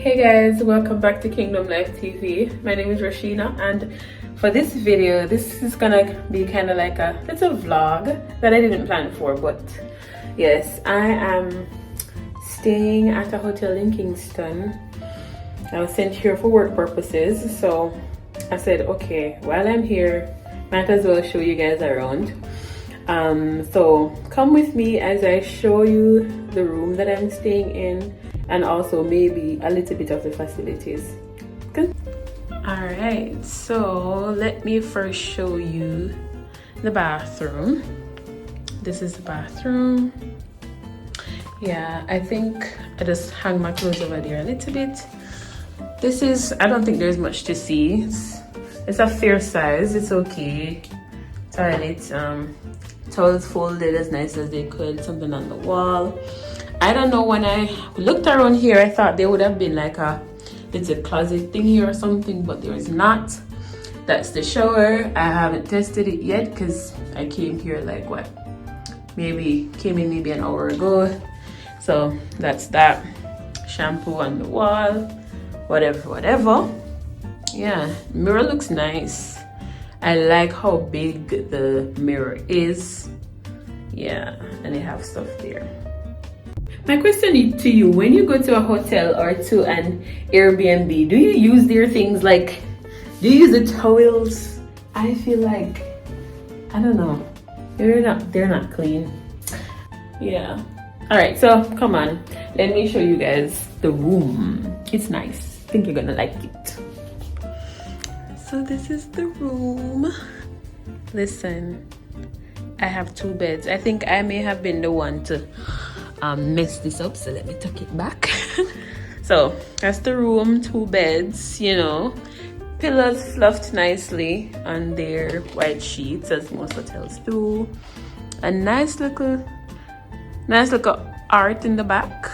Hey guys, welcome back to Kingdom Life TV. My name is Rashina, and for this video, this is gonna be kind of like a little vlog that I didn't plan for, but yes, I am staying at a hotel in Kingston. I was sent here for work purposes, so I said, okay, while I'm here, might as well show you guys around. So come with me as I show you the room that I'm staying in, and also maybe a little bit of the facilities. Good. All right, so let me first show you the bathroom. This is the bathroom. Yeah, I think I just hang my clothes over there a little bit. This is, I don't think there's much to see. It's a fair size, it's okay. Toilet, towels folded as nice as they could, something on the wall. I don't know, when I looked around here, I thought there would have been like a little closet thing here or something, but there is not. That's the shower. I haven't tested it yet because I came here like what? Came in maybe an hour ago. So that's that. Shampoo on the wall, whatever. Yeah, mirror looks nice. I like how big the mirror is. Yeah, and they have stuff there. My question to you, when you go to a hotel or to an Airbnb, do you use their things? Like, do you use the towels? I feel like, I don't know, they're not clean. Yeah. All right, so come on, let me show you guys the room. It's nice. I think you're gonna like it. So this is the room. Listen, I have 2 beds. I think I may have been the one to mess this up, so let me tuck it back. So that's the room, 2 beds, you know, pillows fluffed nicely on their white sheets as most hotels do. A nice little art in the back.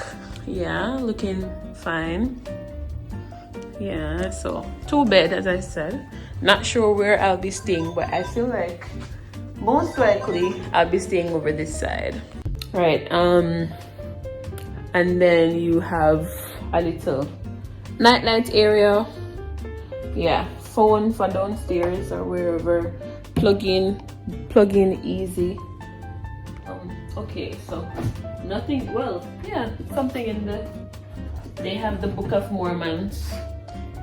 Yeah, looking fine. Yeah, so 2 bed, as I said. Not sure where I'll be staying, but I feel like most likely I'll be staying over this side. Right, and then you have a little nightlight area. Yeah, phone for downstairs or wherever. Plug in easy. Okay, so nothing, well, yeah, something in the, they have the Book of Mormon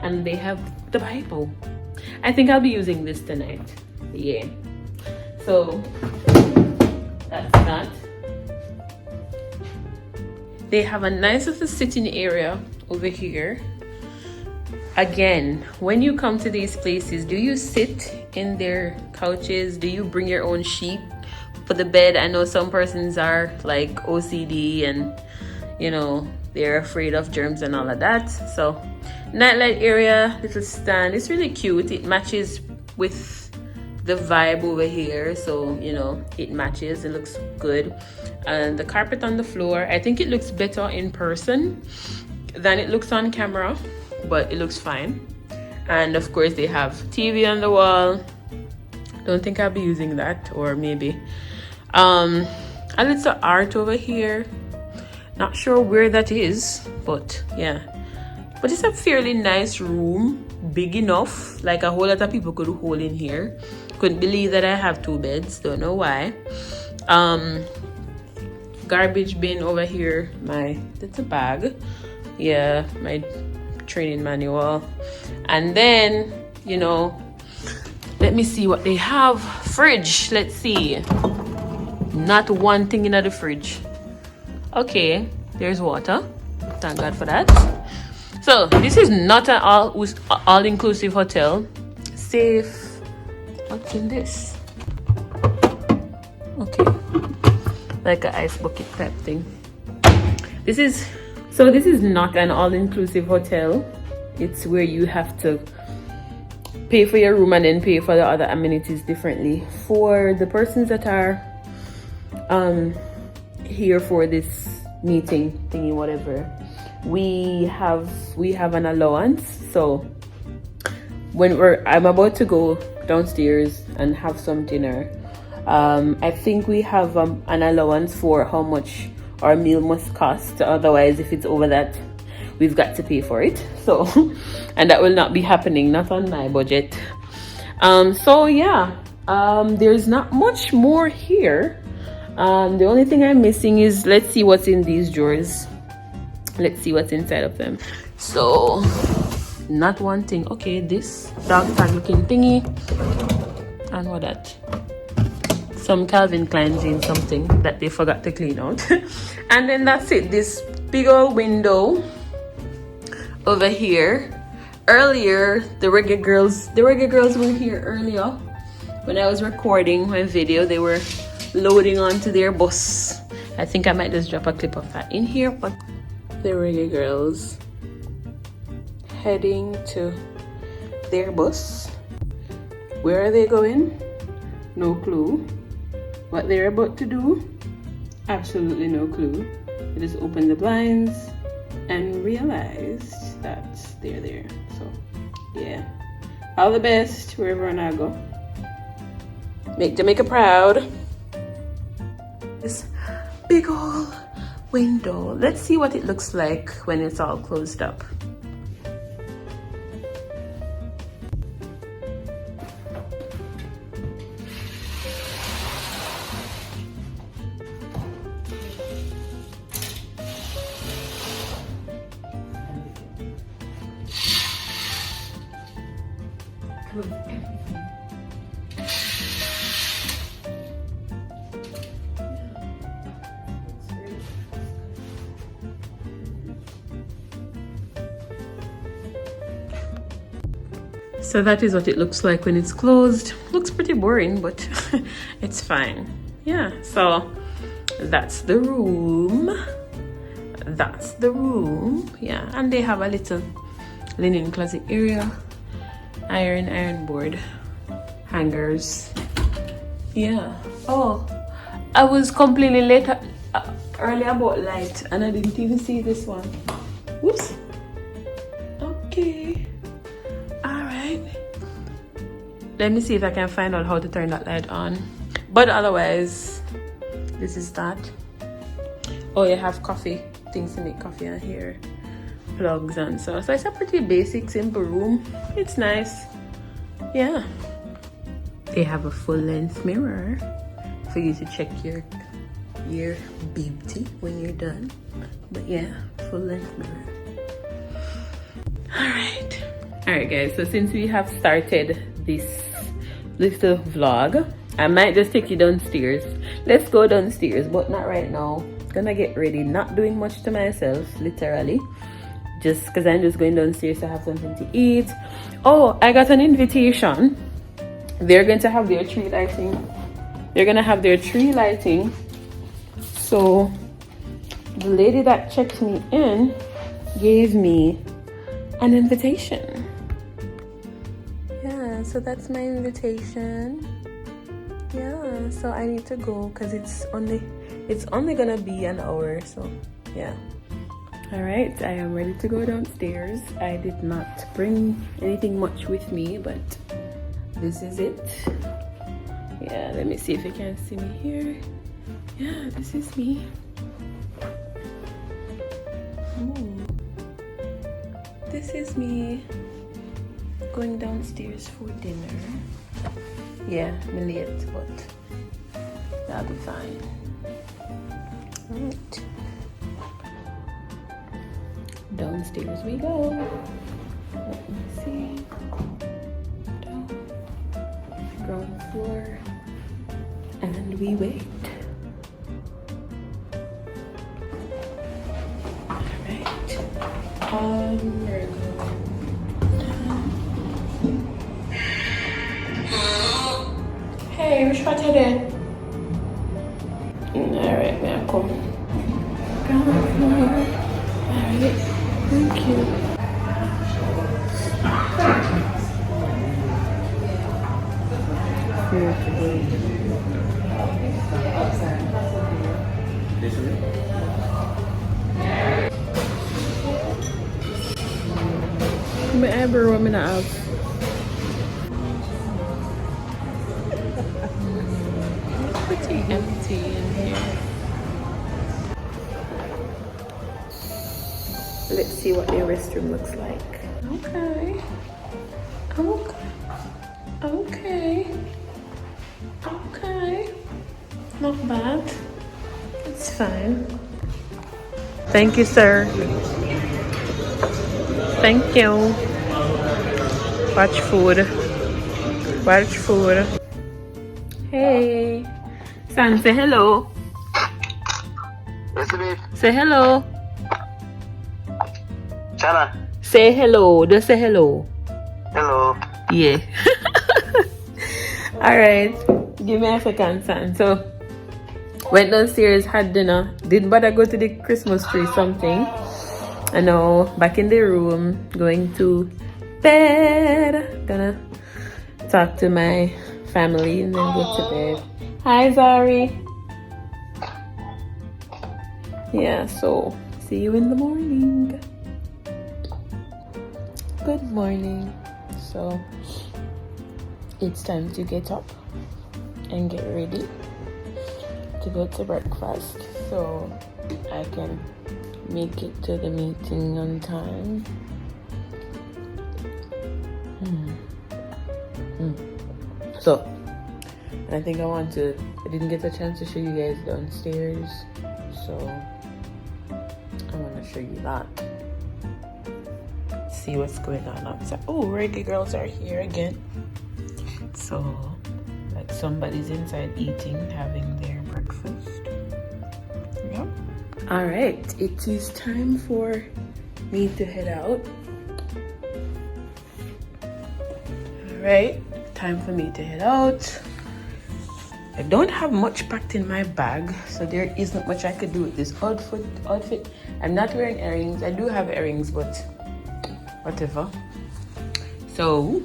and they have the Bible. I think I'll be using this tonight. Yeah, so that's that. They have a nice little sitting area over here. Again, when you come to these places, do you sit in their couches? Do you bring your own sheet for the bed? I know some persons are like OCD and, you know, they're afraid of germs and all of that. So nightlight area, little stand. It's really cute. It matches with the vibe over here, so you know, it matches. It looks good. And the carpet on the floor, I think it looks better in person than it looks on camera, but it looks fine. And of course they have TV on the wall. Don't think I'll be using that, or maybe a little art over here. Not sure where that is, but yeah, but it's a fairly nice room, big enough, like a whole lot of people could hold in here. Couldn't believe that I have 2 beds, don't know why. Garbage bin over here, that's a bag. Yeah, my training manual. And then, you know, let me see what they have. Fridge, let's see. Not one thing in the fridge. Okay, there's water. Thank God for that. So this is not an all-inclusive hotel. Safe. What's in this? Okay, like an ice bucket type thing. This is not an all-inclusive hotel. It's where you have to pay for your room and then pay for the other amenities differently. For the persons that are here for this meeting thingy, whatever, we have an allowance. So when I'm about to go downstairs and have some dinner, I think we have an allowance for how much our meal must cost. Otherwise, if it's over that, we've got to pay for it. So and that will not be happening, not on my budget. So yeah, there's not much more here. The only thing I'm missing is, let's see what's in these drawers. Let's see what's inside of them. So not one thing. Okay, this dog tag looking thingy, and what that, some Calvin Klein jeans, something that they forgot to clean out. And then that's it. This big old window over here. Earlier, the reggae girls were here earlier when I was recording my video. They were loading onto their bus. I think I might just drop a clip of that in here. But the reggae girls heading to their bus. Where are they going? No clue. What they're about to do? Absolutely no clue. I just opened the blinds and realized that they're there. So yeah, all the best wherever I go. Make Jamaica proud. This big old window. Let's see what it looks like when it's all closed up. So that is what it looks like when it's closed. Looks pretty boring, but it's fine. Yeah, so that's the room. That's the room. Yeah, and they have a little linen closet area, iron board, hangers. Yeah. Oh, I was completely late earlier about light, and I didn't even see this one. Whoops. Okay. Let me see if I can find out how to turn that light on. But otherwise, this is that. Oh, you have coffee, things to make coffee on here, plugs and so. So it's a pretty basic, simple room. It's nice. Yeah. They have a full-length mirror for you to check your beauty when you're done. But yeah, full-length mirror. All right guys, so since we have started this little vlog, I might just take you downstairs. Let's go downstairs, but not right now. Gonna get ready, not doing much to myself, literally, just because I'm just going downstairs to have something to eat. Oh, I got an invitation. They're going to have their tree lighting. So the lady that checked me in gave me an invitation. Yeah, so that's my invitation. Yeah, so I need to go because it's only gonna be an hour. So yeah. All right, I am ready to go downstairs. I did not bring anything much with me, but this is it. Yeah, let me see if you can see me here. Yeah, this is me. Ooh. This is me going downstairs for dinner. Yeah, I'm late, but that'll be fine. Alright. Downstairs we go. Let me see. Down. Ground floor. And we wait. Alright. We're going. Hey, which part are there? Alright, now come. Ground floor. Alright, thank you. My eyebrow I'm gonna have. Pretty empty in here. Let's see what the restroom looks like. Okay. Okay. Okay. Not bad. It's fine. Thank you, sir. Thank you. Watch food. Watch food. Hey. San, say hello. Yes, babe. Say hello. Chana. Say hello. Just say hello. Hello. Yeah. Alright. Give me a second, San. So, went downstairs, had dinner. Didn't bother go to the Christmas tree something. And now, back in the room, going to bed. Gonna talk to my family and then go to bed. Hi, Zari. Yeah, so see you in the morning. Good morning. So it's time to get up and get ready to go to breakfast so I can make it to the meeting on time. So I think I didn't get a chance to show you guys downstairs, so I want to show you that. See what's going on outside. Oh, reggae girls are here again. So like somebody's inside eating, having their breakfast. Yep. All right, it is time for me to head out. All right, time for me to head out. I don't have much packed in my bag, so there isn't much I could do with this outfit. I'm not wearing earrings. I do have earrings, but whatever. So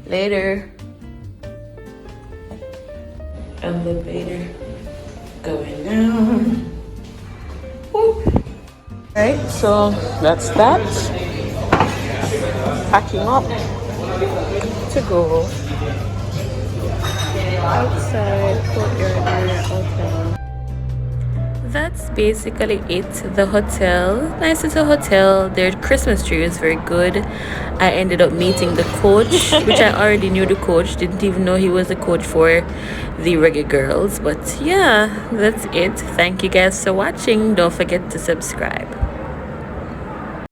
later, elevator going down. Whoop. Right, so that's that. Packing up to go outside Courtyard area hotel. That's basically it. The hotel, nice little hotel. Their Christmas tree was very good. I ended up meeting the coach, which I already knew the coach. Didn't even know he was the coach for the reggae girls. But yeah, that's it. Thank you guys for watching. Don't forget to subscribe.